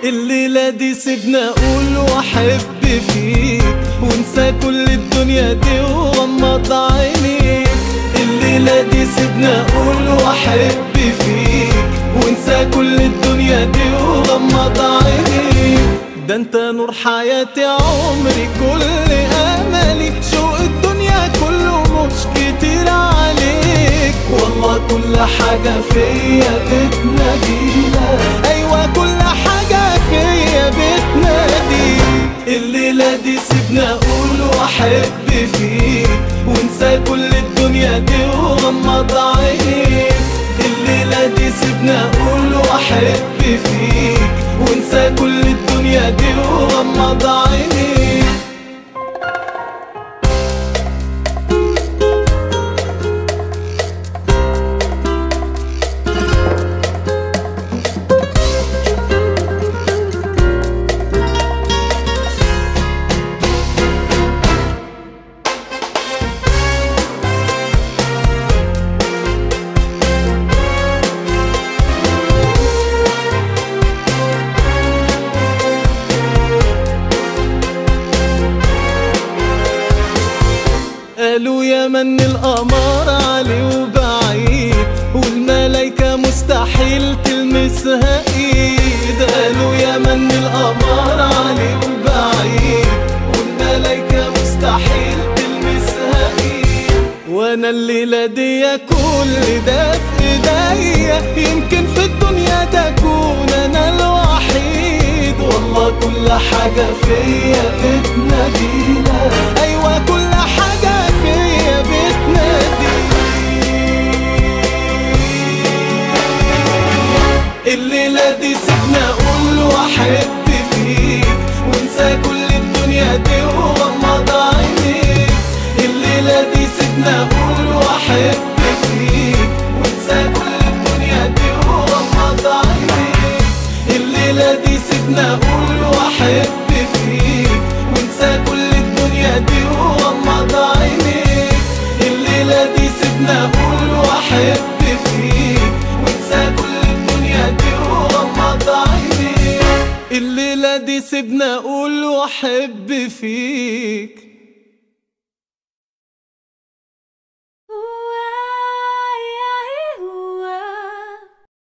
الليلة دي سيبنا اقول واحب فيك وانسى كل الدنيا دي وغمض عينيك. الليلة دي سيبنا اقول واحب فيك وانسى كل الدنيا دي وغمض عينيك. ده انت نور حياتي عمري كل املي، شوق الدنيا كله مش كتير عليك. والله كل حاجة فيا بتناديلك، ايوه كل حاجة فيا بتناديك. الليلة دي سيبنا اقول واحب فيك وانسى كل الدنيا دي وغمض عينيك. الليلة دي سيبنا اقول واحب فيك وانسى كل الدنيا دي وغمض عينيك. قالوا يا من القمر علي وبعيد والملايكة مستحيل تلمسها ايد. قالوا يا من القمر علي وبعيد والملايكة مستحيل تلمسها ايد. وانا الليلة دي كل ده في ايديا، يمكن في الدنيا تكون انا الوحيد. والله كل حاجة فيا بتناديلك، ايوه كل حاجة فيا بتناديلك. الليلة دي سيبنا اقول واحب فيك وانسى كل الدنيا دي وغمض عينيك. الليلة دي سيبنا اقول واحب فيك وانسى كل الدنيا دي وغمض عينيك. الليلة دي سيبنا اقول واحب فيك وانسى كل الدنيا دي وغمض عينيك. الليلة دي سيبنا اقول واحب فيك وانسى كل الدنيا دي وغمض عينيك. الليلة دي سيبنا اقول واحب فيك